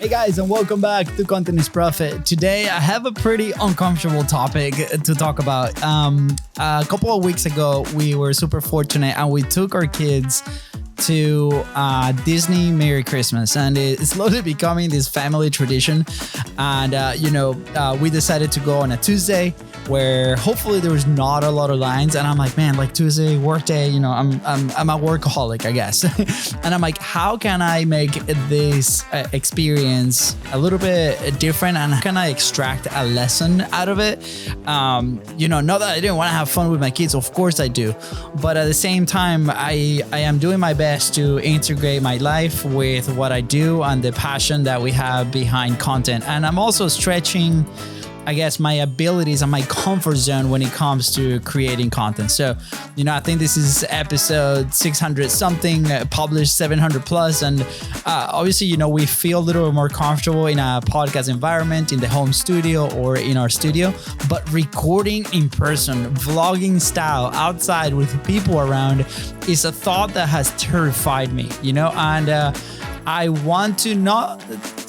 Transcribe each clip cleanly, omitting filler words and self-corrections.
Hey guys, and welcome back to Content is Profit. Today, I have a pretty uncomfortable topic to talk about. A couple of weeks ago, we were super fortunate and we took our kids to Disney Merry Christmas, and it's slowly becoming this family tradition. And we decided to go on a Tuesday where hopefully there was not a lot of lines. And I'm like, man, like Tuesday work day, I'm a workaholic, I guess. And I'm like, how can I make this experience a little bit different, and how can I extract a lesson out of it? Not that I didn't want to have fun with my kids, of course I do, but at the same time, I am doing my best to integrate my life with what I do and the passion that we have behind content. And I'm also stretching, I guess, my abilities and my comfort zone when it comes to creating content. So, I think this is episode 600 something, published 700 plus. And obviously, we feel a little more comfortable in a podcast environment, in the home studio or in our studio, but recording in person, vlogging style outside with people around is a thought that has terrified me, and I want to not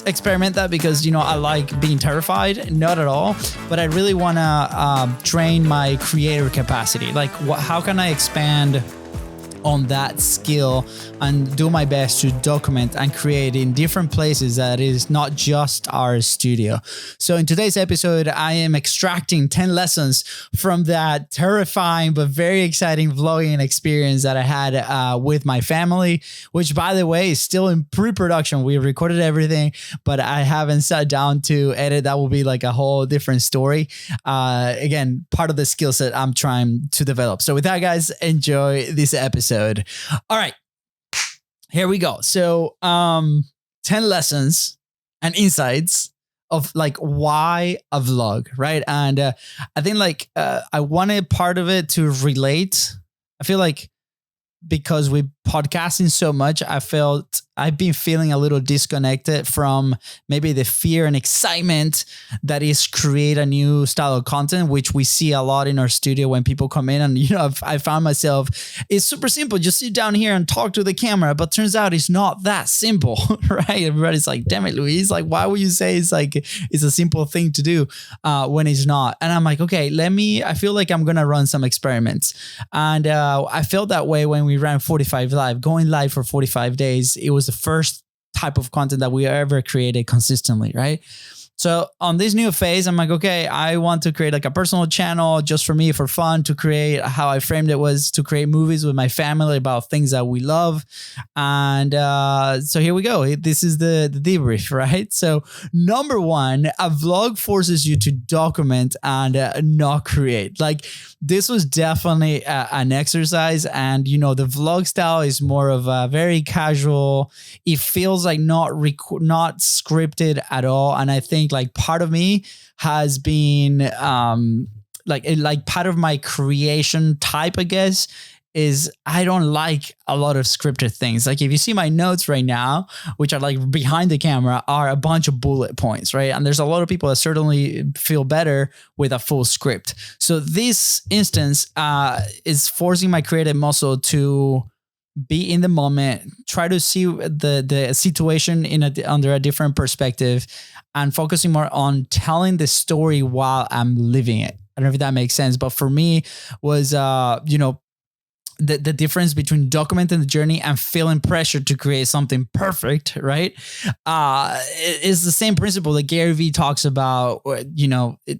experiment that because, I like being terrified, not at all, but I really want to train my creator capacity. Like, how can I expand on that skill and do my best to document and create in different places that is not just our studio. So in today's episode, I am extracting 10 lessons from that terrifying but very exciting vlogging experience that I had with my family, which, by the way, is still in pre-production. We recorded everything, but I haven't sat down to edit. That will be like a whole different story. Again, part of the skill set I'm trying to develop. So with that, guys, enjoy this episode. All right, here we go. So 10 lessons and insights of like why a vlog, right? And I think I wanted part of it to relate. I feel like because we're podcasting so much, I've been feeling a little disconnected from maybe the fear and excitement that is create a new style of content, which we see a lot in our studio when people come in. And, I found myself, it's super simple. Just sit down here and talk to the camera. But turns out it's not that simple, right? Everybody's like, damn it, Luis, like, why would you say it's a simple thing to do when it's not? And I'm like, okay, I feel like I'm going to run some experiments. And I felt that way when we ran 45 Live, going live for 45 days. It was the first type of content that we ever created consistently, right? So on this new phase, I'm like, okay, I want to create like a personal channel just for me, for fun, to create. How I framed it was to create movies with my family about things that we love. And so here we go. This is the debrief, right? So number one, a vlog forces you to document and not create. Like, this was definitely an exercise. And, the vlog style is more of a very casual. It feels like not scripted at all. And I think like part of me has been like part of my creation type, I guess, is I don't like a lot of scripted things. Like, if you see my notes right now, which are like behind the camera, are a bunch of bullet points, right? And there's a lot of people that certainly feel better with a full script. So this instance is forcing my creative muscle to be in the moment, try to see the situation under a different perspective, and focusing more on telling the story while I'm living it. I don't know if that makes sense, but for me was, the difference between documenting the journey and feeling pressure to create something perfect, right? It's the same principle that Gary Vee talks about,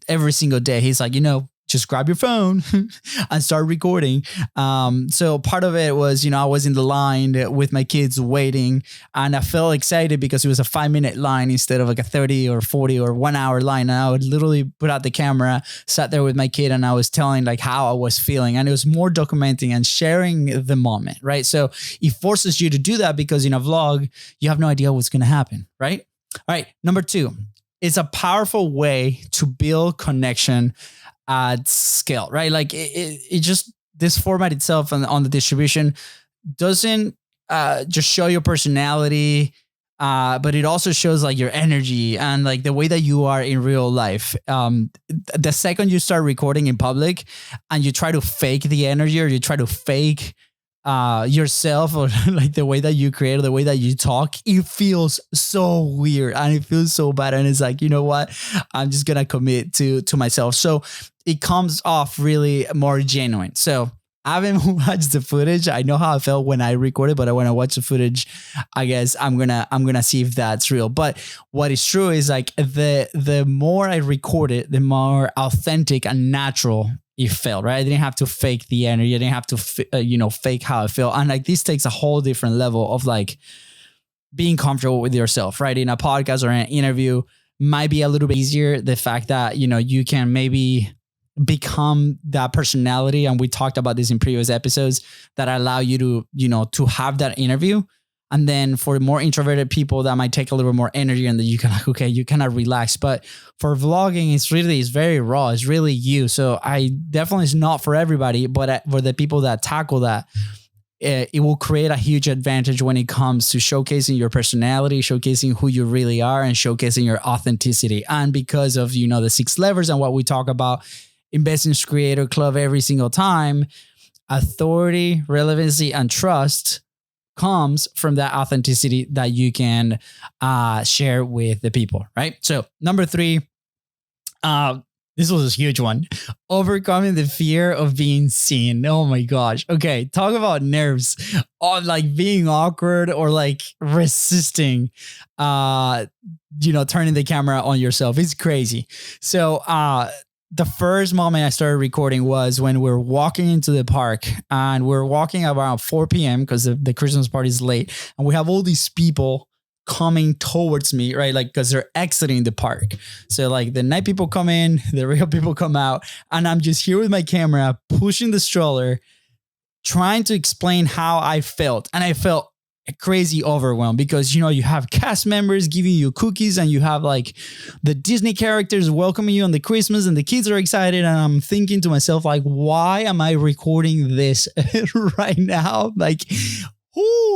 every single day. He's like, just grab your phone and start recording. So part of it was, I was in the line with my kids waiting, and I felt excited because it was a 5-minute line instead of like a 30 or 40 or 1 hour line. And I would literally put out the camera, sat there with my kid, and I was telling like how I was feeling. And it was more documenting and sharing the moment, right? So it forces you to do that because in a vlog, you have no idea what's going to happen, right? All right. Number two, it's a powerful way to build connection at scale, right? Like it just, this format itself on the distribution doesn't just show your personality, but it also shows like your energy and like the way that you are in real life. The second you start recording in public and you try to fake the energy, or you try to fake yourself, or like the way that you create, or the way that you talk, it feels so weird and it feels so bad. And it's like, you know what? I'm just gonna commit to myself. So it comes off really more genuine. So I haven't watched the footage. I know how I felt when I recorded, but when I watch the footage, I guess I'm gonna see if that's real. But what is true is like the more I record it, the more authentic and natural it felt, right? I didn't have to fake the energy. I didn't have to, fake how I feel. And like this takes a whole different level of like being comfortable with yourself, right? In a podcast or an interview might be a little bit easier. The fact that, you can maybe become that personality. And we talked about this in previous episodes that allow you to have that interview. And then for more introverted people, that might take a little bit more energy, and then you can you cannot relax. But for vlogging, it's very raw. It's really you. So definitely it's not for everybody, but for the people that tackle that, it will create a huge advantage when it comes to showcasing your personality, showcasing who you really are, and showcasing your authenticity. And because of, the 6 levers and what we talk about in Business Creator Club every single time, authority, relevancy, and trust comes from that authenticity that you can share with the people, right? So number 3, this was a huge one. Overcoming the fear of being seen. Oh my gosh. Okay, talk about nerves on like being awkward or like resisting, turning the camera on yourself. It's crazy. So the first moment I started recording was when we're walking into the park, and we're walking around 4 p.m. because the Christmas party is late, and we have all these people coming towards me, right? Like, because they're exiting the park. So like the night people come in, the real people come out, and I'm just here with my camera, pushing the stroller, trying to explain how I felt. And I felt crazy overwhelmed because, you have cast members giving you cookies, and you have like the Disney characters welcoming you on the Christmas, and the kids are excited. And I'm thinking to myself, like, why am I recording this right now? Like,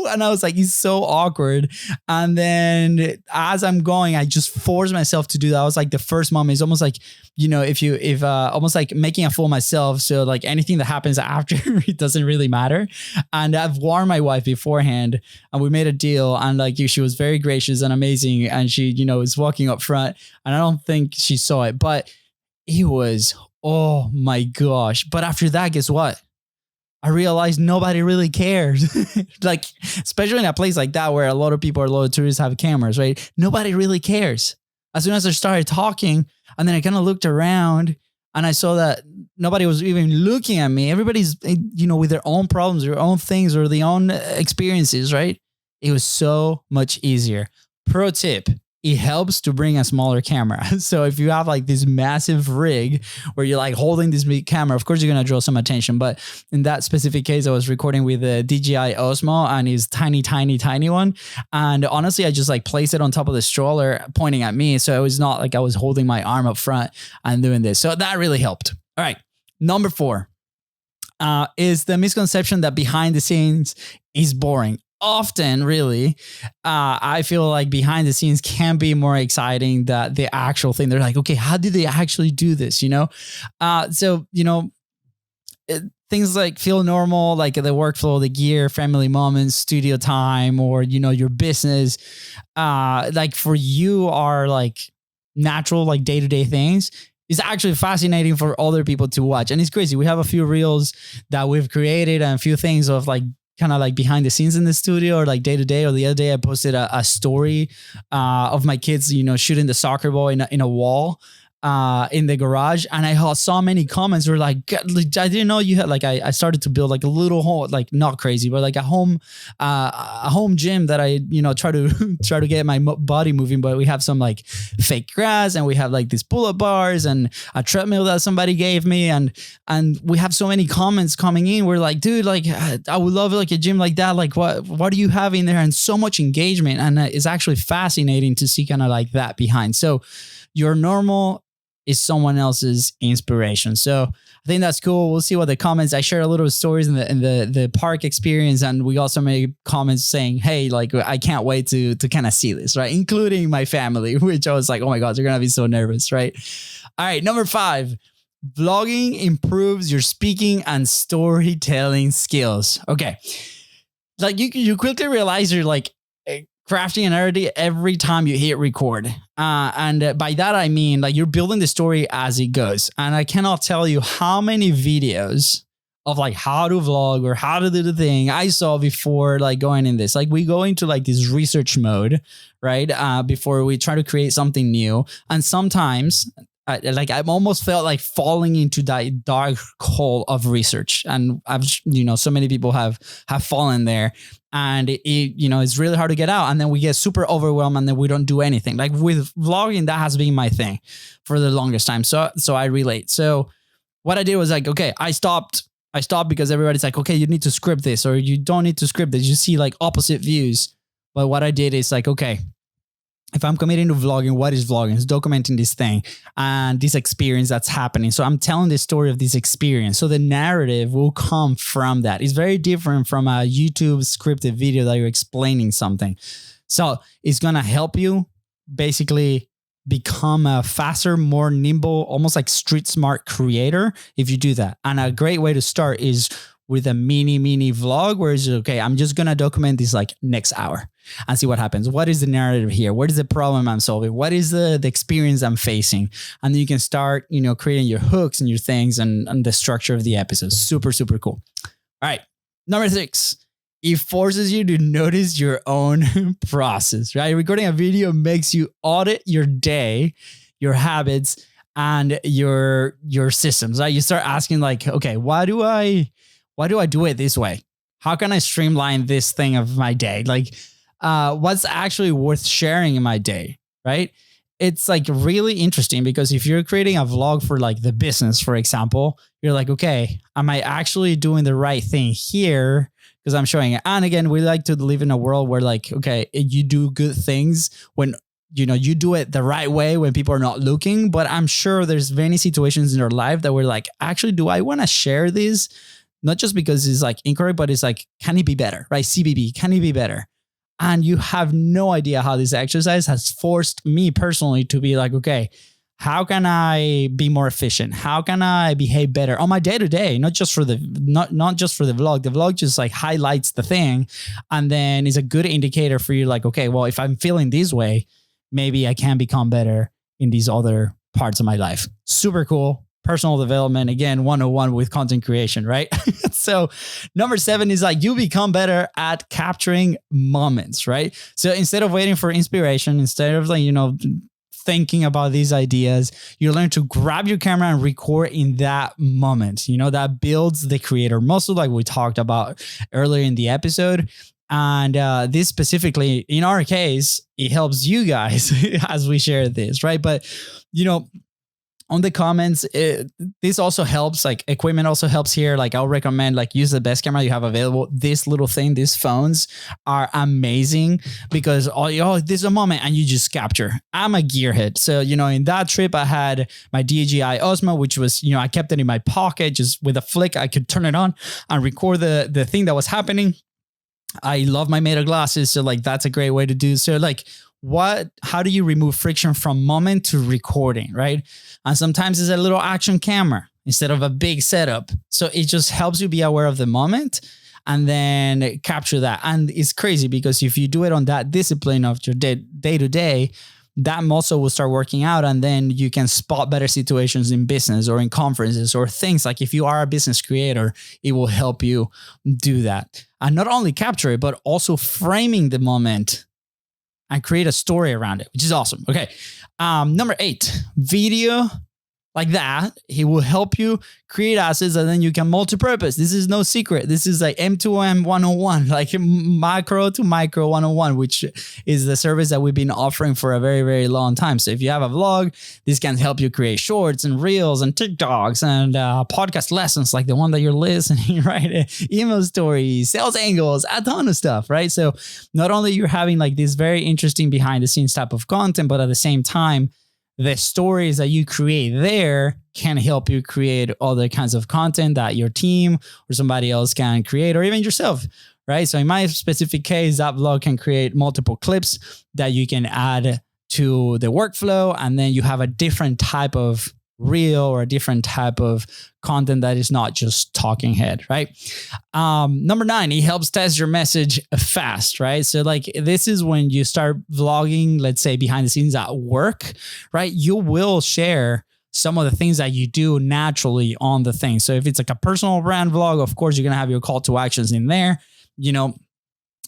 and I was like, it's so awkward. And then as I'm going, I just forced myself to do that. I was like, the first moment is almost like, if almost like making a fool of myself. So like anything that happens after, it doesn't really matter. And I've warned my wife beforehand, and we made a deal, and like she was very gracious and amazing. And she, was walking up front, and I don't think she saw it, but it was, oh my gosh. But after that, guess what? I realized nobody really cares. Like, especially in a place like that where a lot of tourists have cameras, right? Nobody really cares. As soon as I started talking, and then I kind of looked around, and I saw that nobody was even looking at me. Everybody's, with their own problems, their own things, or their own experiences, right? It was so much easier. Pro tip. It helps to bring a smaller camera. So if you have like this massive rig where you're like holding this big camera, of course you're going to draw some attention. But in that specific case, I was recording with the DJI Osmo and his tiny, tiny, tiny one. And honestly, I just like placed it on top of the stroller pointing at me. So it was not like I was holding my arm up front and doing this. So that really helped. All right. Number 4 is the misconception that behind the scenes is boring. Often, really, I feel like behind the scenes can be more exciting than the actual thing. They're like, okay, how did they actually do this? Things like feel normal, like the workflow, the gear, family moments, studio time, or, your business, like for you are like natural, like day-to-day things. It's actually fascinating for other people to watch. And it's crazy. We have a few reels that we've created and a few things of like kind of like behind the scenes in the studio, or like day to day. Or the other day I posted a story of my kids, shooting the soccer ball in a wall in the garage. And I saw many comments were like, I didn't know you had, like, I started to build like a little home, like not crazy, but like a home gym that I, try to get my body moving. But we have some like fake grass, and we have like these pull-up bars and a treadmill that somebody gave me. And we have so many comments coming in. We're like, dude, like I would love like a gym like that. Like what do you have in there? And so much engagement. And it's actually fascinating to see kind of like that behind. So your normal is someone else's inspiration. So I think that's cool. We'll see what the comments. I shared a little stories in the park experience, and we also made comments saying, hey, like I can't wait to kind of see this, right? Including my family, which I was like, oh my God, they're gonna be so nervous, right? All right, number 5. Vlogging improves your speaking and storytelling skills. Okay. Like you quickly realize you're like crafting an narrative every time you hit record. And by that, I mean, like, you're building the story as it goes. And I cannot tell you how many videos of like how to vlog or how to do the thing I saw before like going in this. Like, we go into like this research mode, right? Before we try to create something new. And sometimes like I've almost felt like falling into that dark hole of research. And I've, so many people have fallen there. And it's really hard to get out. And then we get super overwhelmed and then we don't do anything. Like with vlogging, that has been my thing for the longest time. So I relate. So what I did was like, okay, I stopped because everybody's like, okay, you need to script this, or you don't need to script this. You see like opposite views. But what I did is like, okay, if I'm committing to vlogging, what is vlogging? It's documenting this thing and this experience that's happening. So I'm telling the story of this experience. So the narrative will come from that. It's very different from a YouTube scripted video that you're explaining something. So it's going to help you basically become a faster, more nimble, almost like street smart creator if you do that. And a great way to start is with a mini vlog where it's okay, I'm just going to document this like next hour and see what happens. What is the narrative here? What is the problem I'm solving? What is the experience I'm facing? And then you can start, creating your hooks and your things and the structure of the episode. Super, super cool. All right. Number 6, it forces you to notice your own process, right? Recording a video makes you audit your day, your habits, and your systems, right? You start asking like, okay, why do I do it this way? How can I streamline this thing of my day? Like, what's actually worth sharing in my day, right? It's like really interesting because if you're creating a vlog for like the business, for example, you're like, okay, am I actually doing the right thing here? Because I'm showing it. And again, we like to live in a world where like, okay, you do good things when you do it the right way when people are not looking. But I'm sure there's many situations in our life that we're like, actually, do I want to share this? Not just because it's like incorrect, but it's like, can it be better, right? CBB, can it be better? And you have no idea how this exercise has forced me personally to be like, okay, how can I be more efficient? How can I behave better on my day-to-day? Not just for the vlog. The vlog just like highlights the thing and then is a good indicator for you like, okay, well, if I'm feeling this way, maybe I can become better in these other parts of my life. Super cool. Personal development, again, 101 with content creation, right? So number 7 is like you become better at capturing moments, right? So instead of waiting for inspiration, instead of like, thinking about these ideas, you learn to grab your camera and record in that moment. That builds the creator muscle like we talked about earlier in the episode. And this specifically, in our case, it helps you guys as we share this, right? But, on the comments, this also helps, like equipment also helps here. Like I'll recommend like use the best camera you have available. This little thing, these phones are amazing because this is a moment and you just capture. I'm a gearhead. So, in that trip I had my DJI Osmo, which was, I kept it in my pocket, just with a flick, I could turn it on and record the thing that was happening. I love my Meta glasses. So like, that's a great way to do. So like, how do you remove friction from moment to recording, right? And sometimes it's a little action camera instead of a big setup. So it just helps you be aware of the moment and then capture that. And it's crazy because if you do it on that discipline of your day to day, that muscle will start working out and then you can spot better situations in business or in conferences or things like if you are a business creator, it will help you do that. And not only capture it, but also framing the moment and create a story around it, which is awesome. Okay. Number 8, video like that. It will help you create assets and then you can multi-purpose. This is no secret. This is like M2M 101, like macro to micro 101, which is the service that we've been offering for a very, very long time. So if you have a vlog, this can help you create shorts and reels and TikToks and podcast lessons like the one that you're listening, right? Email stories, sales angles, a ton of stuff, right? So not only you're having like this very interesting behind the scenes type of content, but at the same time, the stories that you create there can help you create other kinds of content that your team or somebody else can create, or even yourself, right? So in my specific case, that vlog can create multiple clips that you can add to the workflow. And then you have a different type of reel or a different type of content that is not just talking head, right? Number 9, it helps test your message fast, right? So like this is when you start vlogging, let's say behind the scenes at work, right? You will share some of the things that you do naturally on the thing. So if it's like a personal brand vlog, of course, you're going to have your call to actions in there. You know,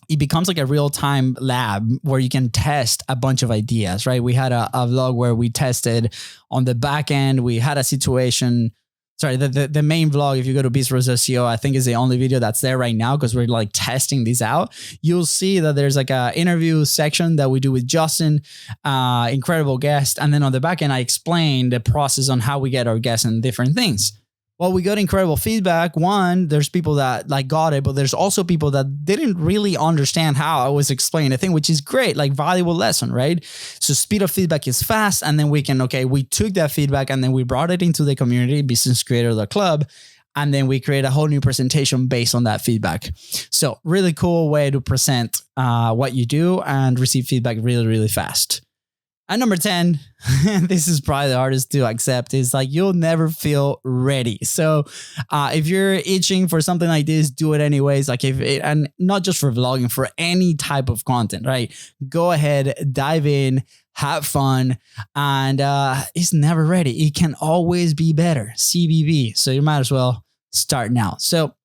it becomes like a real-time lab where you can test a bunch of ideas, right? We had a vlog where we tested on the back end. We had a situation. Sorry, the main vlog, if you go to Bistros SEO, I think is the only video that's there right now because we're like testing these out. You'll see that there's like a interview section that we do with Justin, incredible guest. And then on the back end, I explain the process on how we get our guests and different things. Well, we got incredible feedback. One, there's people that like got it, but there's also people that didn't really understand how I was explaining the thing, which is great, like valuable lesson, right? So speed of feedback is fast. And then we took that feedback and then we brought it into the community, Business Creator the Club. And then we create a whole new presentation based on that feedback. So really cool way to present what you do and receive feedback really, really fast. And number 10, this is probably the hardest to accept, is like you'll never feel ready. So if you're itching for something like this, do it anyways. Like and not just for vlogging, for any type of content, right? Go ahead, dive in, have fun, and it's never ready. It can always be better. CBB. So you might as well start now. So,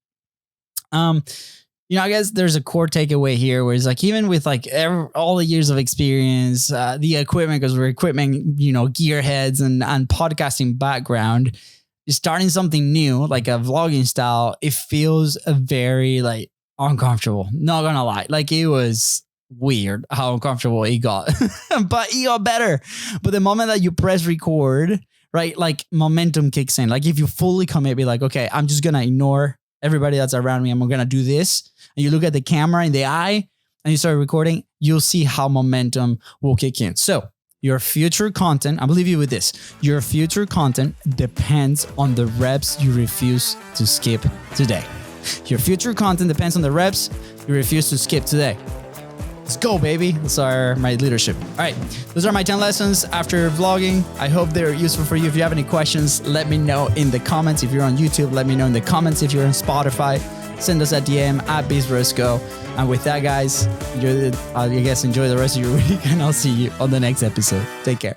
I guess there's a core takeaway here where it's like, even with like all the years of experience, the equipment, because we're equipment, gearheads and podcasting background, starting something new, like a vlogging style, it feels very like uncomfortable. Not gonna lie. Like it was weird how uncomfortable it got, but it got better. But the moment that you press record, right, like momentum kicks in. Like if you fully commit, be like, okay, I'm just gonna ignore everybody that's around me. I'm going to do this. And you look at the camera in the eye and you start recording, you'll see how momentum will kick in. So your future content, I believe you with this, your future content depends on the reps you refuse to skip today. Your future content depends on the reps you refuse to skip today. Let's go, baby. That's my leadership. All right. Those are my 10 lessons after vlogging. I hope they're useful for you. If you have any questions, let me know in the comments. If you're on YouTube, let me know in the comments. If you're on Spotify, send us a DM at BizBrosco. And with that, guys, enjoy the rest of your week, and I'll see you on the next episode. Take care.